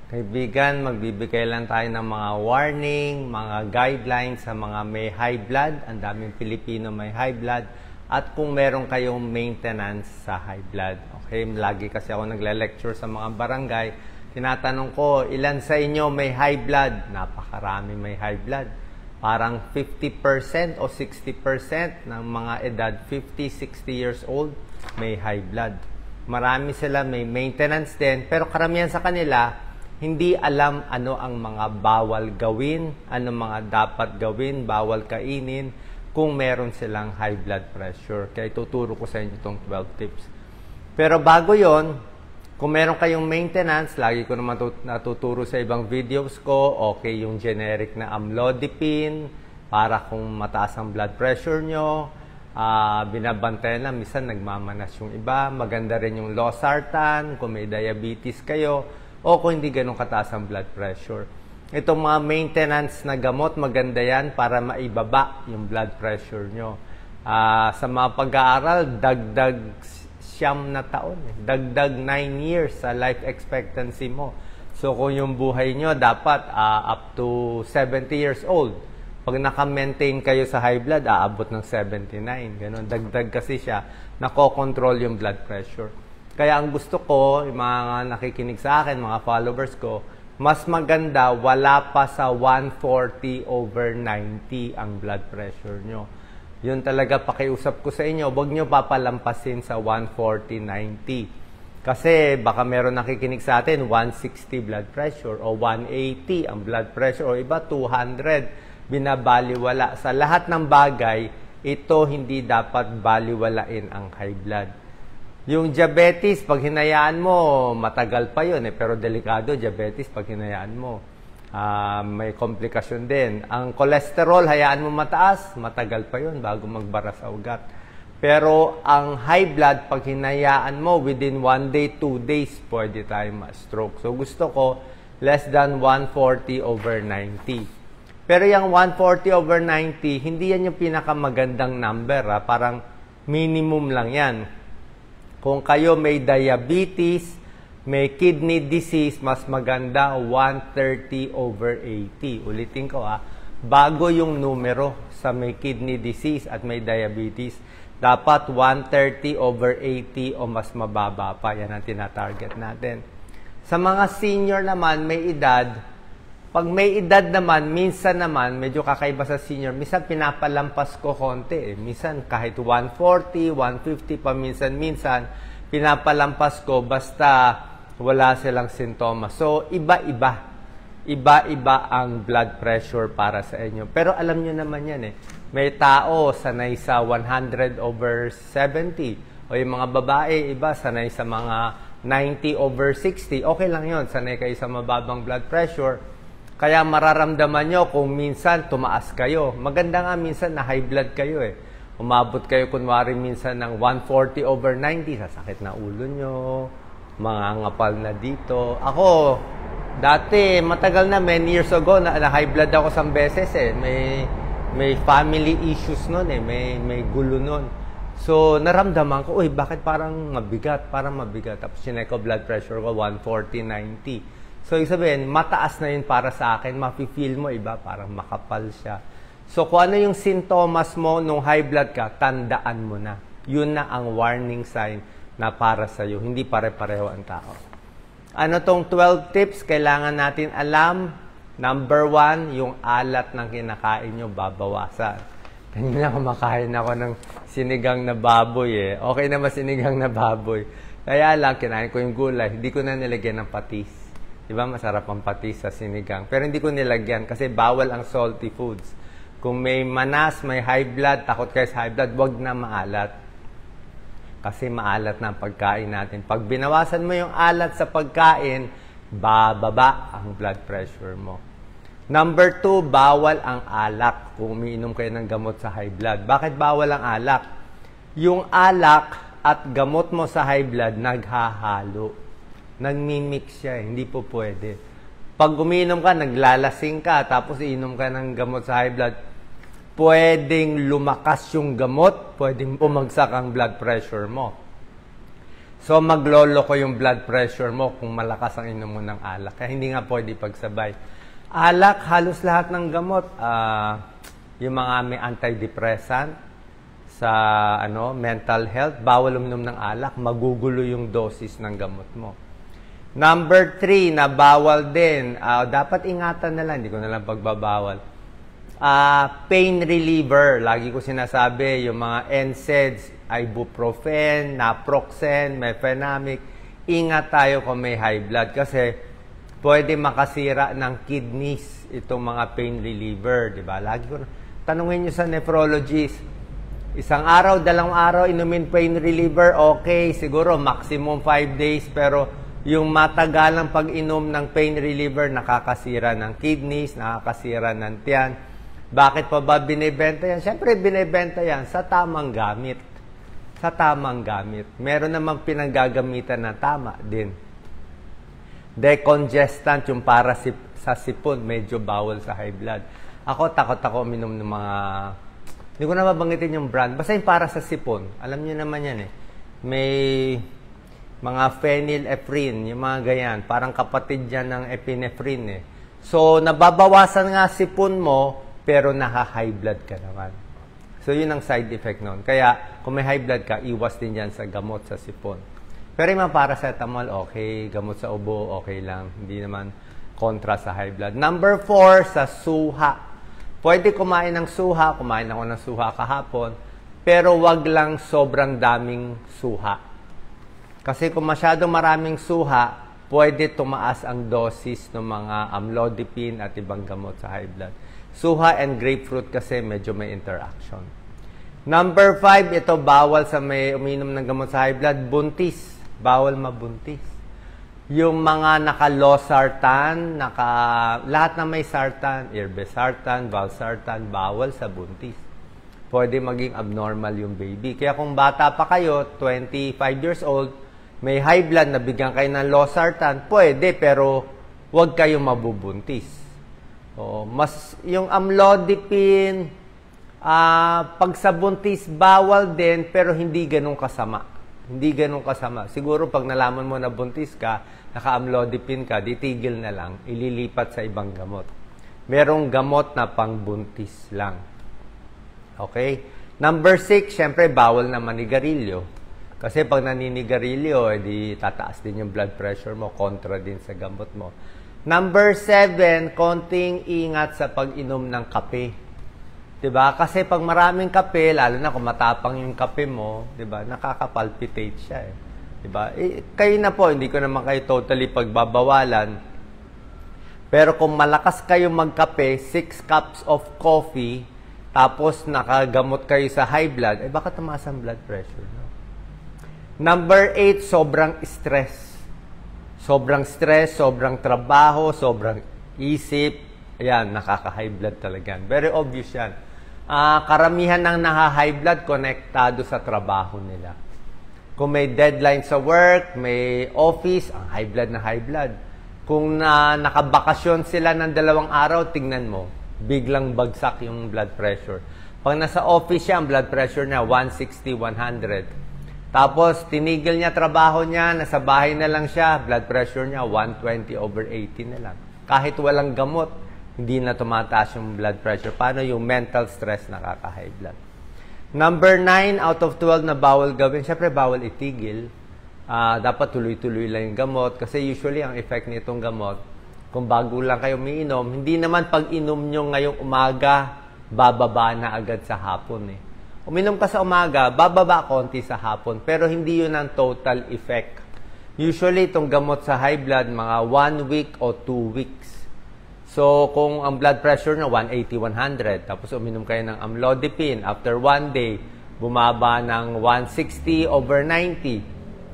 Kaibigan, magbibigay lang tayo ng mga warning, mga guidelines sa mga may high blood. Ang daming Pilipino may high blood. At kung meron kayong maintenance sa high blood. Okay, lagi kasi ako nagle-lecture sa mga barangay. Tinatanong ko, ilan sa inyo may high blood? Napakarami may high blood. Parang 50% o 60% ng mga edad 50, 60 years old may high blood. Marami sila may maintenance din, pero karamihan sa kanila hindi alam ano ang mga bawal gawin, ano mga dapat gawin, bawal kainin kung meron silang high blood pressure. Kaya ituturo ko sa inyo itong 12 tips. Pero bago yon, kung meron kayong maintenance, lagi ko naman natuturo sa ibang videos ko, okay yung generic na amlodipine para kung mataas ang blood pressure nyo, binabantayan lang, minsan nagmamanas yung iba, maganda rin yung losartan kung may diabetes kayo, o kung hindi ganun kataas ang blood pressure. Itong mga maintenance na gamot, maganda yan para maibaba yung blood pressure nyo. Sa mga pag-aaral, dagdag 9 na taon. Dagdag 9 years sa life expectancy mo. So kung yung buhay nyo dapat up to 70 years old. Pag naka-maintain kayo sa high blood, aabot ng 79. Ganun. Dagdag kasi siya. Nako-control yung blood pressure. Kaya ang gusto ko, yung mga nakikinig sa akin, mga followers ko, mas maganda wala pa sa 140/90 ang blood pressure nyo. Yun talaga pakiusap ko sa inyo, huwag nyo papalampasin sa 140/90. Kasi baka meron nakikinig sa atin, 160 blood pressure o 180 ang blood pressure o iba 200, binabaliwala. Sa lahat ng bagay, ito hindi dapat baliwalain ang high blood. Yung diabetes, pag hinayaan mo, matagal pa yun pero delikado diabetes pag hinayaan mo. May komplikasyon din. Ang cholesterol, hayaan mo mataas, matagal pa yun bago magbara sa ugat. Pero ang high blood, pag hinayaan mo, within 1 day, 2 days, pwede tayo ma-stroke. So gusto ko, less than 140/90. Pero yung 140/90, hindi yan yung pinakamagandang number. Parang minimum lang yan. Kung kayo may diabetes, may kidney disease, mas maganda 130/80. Ulitin ko bago yung numero sa may kidney disease at may diabetes, dapat 130/80 o mas mababa pa. Yan ang tinatarget natin. Sa mga senior naman, may edad, pag may edad naman, minsan naman, medyo kakaiba sa senior, minsan pinapalampas ko konti. Minsan kahit 140, 150 pa minsan pinapalampas ko basta wala silang sintomas. So, iba-iba. Iba-iba ang blood pressure para sa inyo. Pero alam nyo naman yan May tao sanay sa 100/70. O yung mga babae, iba sanay sa mga 90/60. Okay lang yon, sanay kayo sa mababang blood pressure. Kaya mararamdaman nyo kung minsan tumaas kayo. Maganda nga minsan na high blood kayo Umabot kayo kunwari minsan ng 140/90, sasakit na ulo nyo, mga ngapal na dito. Ako, dati, matagal na, many years ago, na high blood ako isang beses May family issues nun may gulo nun. So, naramdaman ko, bakit parang mabigat? Tapos, chinek ko blood pressure ko, 140/90. So, ibig sabihin, mataas na yun para sa akin. Mafe-feel mo iba, parang makapal siya. So, kung ano yung sintomas mo nung high blood ka, tandaan mo na. Yun na ang warning sign na para sa'yo. Hindi pare-pareho ang tao. Ano tong 12 tips kailangan natin alam? Number 1, yung alat ng kinakain nyo, babawasan. Kanina kumakain ako ng sinigang na baboy Okay naman sinigang na baboy. Kaya lang, kinain ko yung gulay. Hindi ko na nilagyan ng patis. Diba masarap ang patis sa sinigang. Pero hindi ko nilagyan kasi bawal ang salty foods. Kung may manas, may high blood, takot kayo sa high blood, wag na maalat. Kasi maalat na ang pagkain natin. Pag binawasan mo yung alat sa pagkain, bababa ang blood pressure mo. Number 2, bawal ang alak kung umiinom kayo ng gamot sa high blood. Bakit bawal ang alak? Yung alak at gamot mo sa high blood, naghahalo. Nagmimix siya hindi po pwede. Pag umiinom ka, naglalasing ka, tapos iinom ka ng gamot sa high blood, pwedeng lumakas yung gamot, pwedeng bumagsak ang blood pressure mo. So, maglolo ko yung blood pressure mo kung malakas ang inom mo ng alak. Kaya hindi nga pwede pagsabay. Alak, halos lahat ng gamot, yung mga may antidepressant sa mental health, bawal uminom ng alak, magugulo yung dosis ng gamot mo. Number 3, na bawal din, dapat ingatan na lang, hindi ko na lang pagbabawal. Pain reliever, lagi ko sinasabi, yung mga NSAIDs, ibuprofen, naproxen, mefenamic, ingat tayo kung may high blood kasi pwede makasira ng kidneys itong mga pain reliever, di ba? Lagi ko tanungin nyo sa nephrologist, isang araw, 2 araw, inumin pain reliever, okay, siguro maximum 5 days, pero yung matagalang pag-inom ng pain reliever, nakakasira ng kidneys, nakakasira ng tiyan. Bakit pa ba binibenta yan? Siyempre, binibenta yan sa tamang gamit. Sa tamang gamit. Meron namang pinanggagamitan na tama din. Decongestant, yung para sa sipon, medyo bawal sa high blood. Ako, takot ako uminom ng mga... Hindi ko na mabanggitin yung brand. Basta yung para sa sipon. Alam niyo naman yan eh. May mga phenylephrine, yung mga ganyan. Parang kapatid yan ng epinephrine eh. So, nababawasan nga sipon mo, pero naka-high blood ka naman. So, yun ang side effect nun. Kaya, kung may high blood ka, iwas din yan sa gamot sa sipon. Pero yung mga paracetamol, okay. Gamot sa ubo, okay lang. Hindi naman kontra sa high blood. Number 4, sa suha. Pwede kumain ng suha. Kumain ako ng suha kahapon. Pero wag lang sobrang daming suha. Kasi kung masyadong maraming suha, pwede tumaas ang dosis ng mga amlodipine at ibang gamot sa high blood. Suha and grapefruit kasi medyo may interaction. Number 5, ito bawal sa may uminom ng gamot sa high blood, buntis. Bawal mabuntis. Yung mga naka-losartan, lahat na may sartan, irbesartan, valsartan, bawal sa buntis. Pwede maging abnormal yung baby. Kaya kung bata pa kayo, 25 years old, may high blood, nabigyan kayo ng losartan, pwede, pero huwag kayong mabubuntis. Mas yung amlodipine, pag sa buntis, bawal din, pero hindi ganun kasama. Hindi ganun kasama. Siguro pag nalaman mo na buntis ka, naka-amlodipine ka, ditigil na lang, ililipat sa ibang gamot. Merong gamot na pangbuntis lang. Okay? Number 6, syempre, bawal na manigarilyo. Kasi pag naninigarilyo, edi tataas din yung blood pressure mo, kontra din sa gamot mo. Number 7, konting ingat sa pag-inom ng kape. 'Di ba? Kasi pag maraming kape, lalo na kung matapang yung kape mo, 'di ba? Nakaka-palpitate siya eh. 'Di ba? Kayo na po, hindi ko naman kayo totally pagbabawalan. Pero kung malakas kayo magkape, 6 cups of coffee, tapos nakagamot kayo sa high blood, baka tumaas ang blood pressure. No? Number 8, sobrang stress. Sobrang stress, sobrang trabaho, sobrang isip. Ayan, nakaka-high blood talaga. Very obvious yan. Karamihan ng naka-high blood, konektado sa trabaho nila. Kung may deadline sa work, may office, ang high blood na high blood. Kung nakabakasyon sila ng 2 araw, tingnan mo, biglang bagsak yung blood pressure. Pag nasa office siya, ang blood pressure niya, 160, 100. Tapos, tinigil niya trabaho niya, nasa bahay na lang siya, blood pressure niya, 120/80 na lang. Kahit walang gamot, hindi na tumataas yung blood pressure. Paano yung mental stress nakaka-high blood? Number 9 out of 12 na bawal gawin, syempre bawal itigil. Dapat tuloy-tuloy lang yung gamot. Kasi usually, ang effect nitong gamot, kung bago lang kayo umiinom, hindi naman pag inom nyo ngayong umaga, bababa na agad sa hapon eh. Uminom ka sa umaga, bababa konti sa hapon, pero hindi yun ang total effect. Usually, itong gamot sa high blood, mga 1 week o 2 weeks. So, kung ang blood pressure na 180/100, tapos uminom kayo ng amlodipine, after 1 day, bumaba ng 160/90,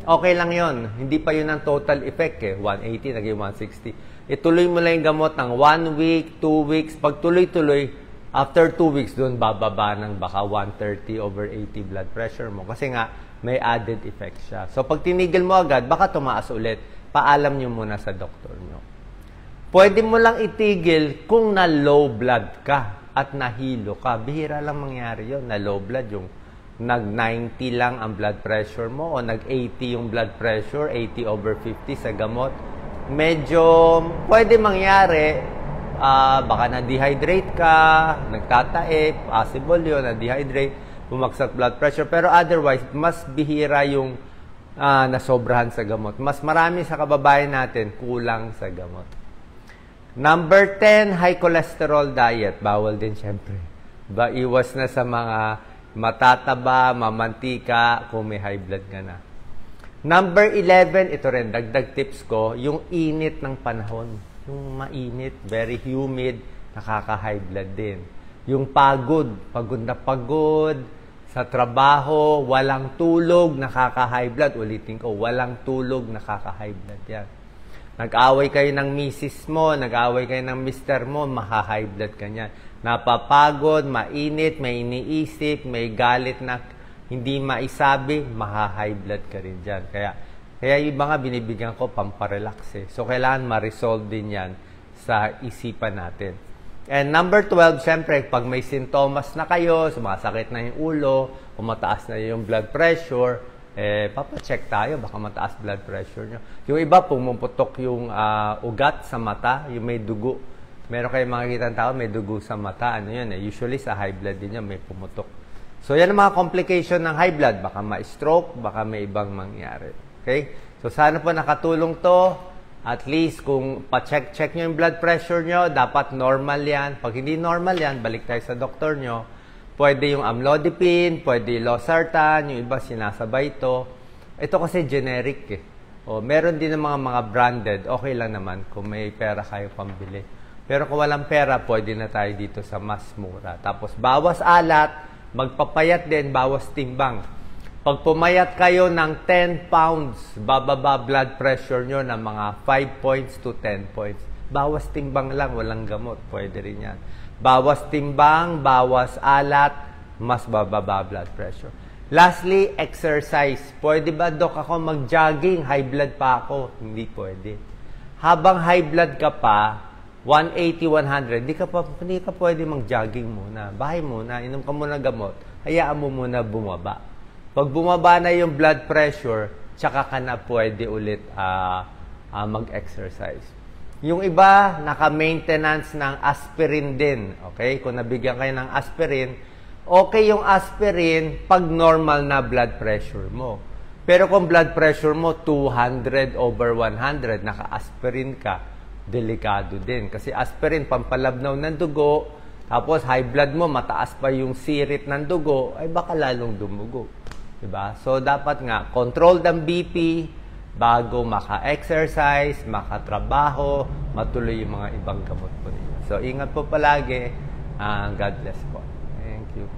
okay lang yon. Hindi pa yun ang total effect eh. 180, naging 160. Ituloy mo lang yung gamot ng 1 week, 2 weeks. Pag tuloy-tuloy, after 2 weeks, doon bababa ng baka 130/80 blood pressure mo. Kasi nga, may added effect siya. So, pag tinigil mo agad, baka tumaas ulit. Paalam nyo muna sa doktor nyo. Pwede mo lang itigil kung na low blood ka at nahilo ka. Bihira lang mangyari yun. Na low blood, yung nag-90 lang ang blood pressure mo o nag-80 yung blood pressure, 80/50 sa gamot, medyo pwede mangyari, baka na-dehydrate ka, nagtatae, possible yun, na-dehydrate, bumagsak blood pressure. Pero otherwise, mas bihira yung nasobrahan sa gamot. Mas marami sa kababayan natin kulang sa gamot. Number 10, high cholesterol diet. Bawal din syempre. Iwas na sa mga matataba, mamantika, kung may high blood ka na. Number 11, ito rin, dagdag tips ko, yung init ng panahon. Yung mainit, very humid, nakaka-high blood din. Yung pagod na pagod, sa trabaho, walang tulog, nakaka-high blood. Ulitin ko, walang tulog, nakaka-high blood yan. Nag-away kayo ng misis mo, nag-away kayo ng mister mo, maka-high blood ka niyan. Napapagod, mainit, may iniisip, may galit na hindi maisabi, maka-high blood ka rin dyan. Kaya yung mga binibigyan ko, pamparelax eh. So, kailangan ma-resolve din yan sa isipan natin. And number 12, syempre, pag may sintomas na kayo, sumasakit na yung ulo, o mataas na yung blood pressure, papacheck tayo, baka mataas blood pressure nyo. Yung iba, pumuputok yung ugat sa mata, yung may dugo. Meron kayong makikita ng tao, may dugo sa mata. Ano yun? Usually, sa high blood din yan, may pumutok. So, yan ang mga complication ng high blood. Baka ma-stroke, baka may ibang mangyari. Okay? So, sana po nakatulong to. At least, kung pa-check nyo yung blood pressure nyo, dapat normal yan. Pag hindi normal yan, balik tayo sa doktor nyo. Pwede yung amlodipine, pwede yung losartan, yung iba sinasabay ito. Ito kasi generic eh. O, meron din ng mga branded, okay lang naman kung may pera kayo pambili. Pero kung walang pera, pwede na tayo dito sa mas mura. Tapos, bawas alat, magpapayat din, bawas timbang. Pag pumayat kayo ng 10 pounds, bababa blood pressure nyo ng mga 5 points to 10 points. Bawas timbang lang, walang gamot. Pwede rin yan. Bawas timbang, bawas alat, mas bababa blood pressure. Lastly, exercise. Pwede ba, Dok, ako mag-jogging? High blood pa ako. Hindi pwede. Habang high blood ka pa, 180, 100, hindi ka pwede mag-jogging muna. Bahay muna, inom ka muna gamot. Hayaan mo muna bumaba. Pag bumaba na yung blood pressure, tsaka ka na pwede ulit mag-exercise. Yung iba, naka-maintenance ng aspirin din. Okay? Kung nabigyan kayo ng aspirin, okay yung aspirin pag normal na blood pressure mo. Pero kung blood pressure mo 200/100, naka-aspirin ka, delikado din. Kasi aspirin, pampalabnaw ng dugo, tapos high blood mo, mataas pa yung sirit ng dugo, ay baka lalong dumugo. Diba? So, dapat nga, control ang BP bago maka-exercise, makatrabaho, matuloy yung mga ibang gamot po ninyo. So, ingat po palagi. God bless po. Thank you.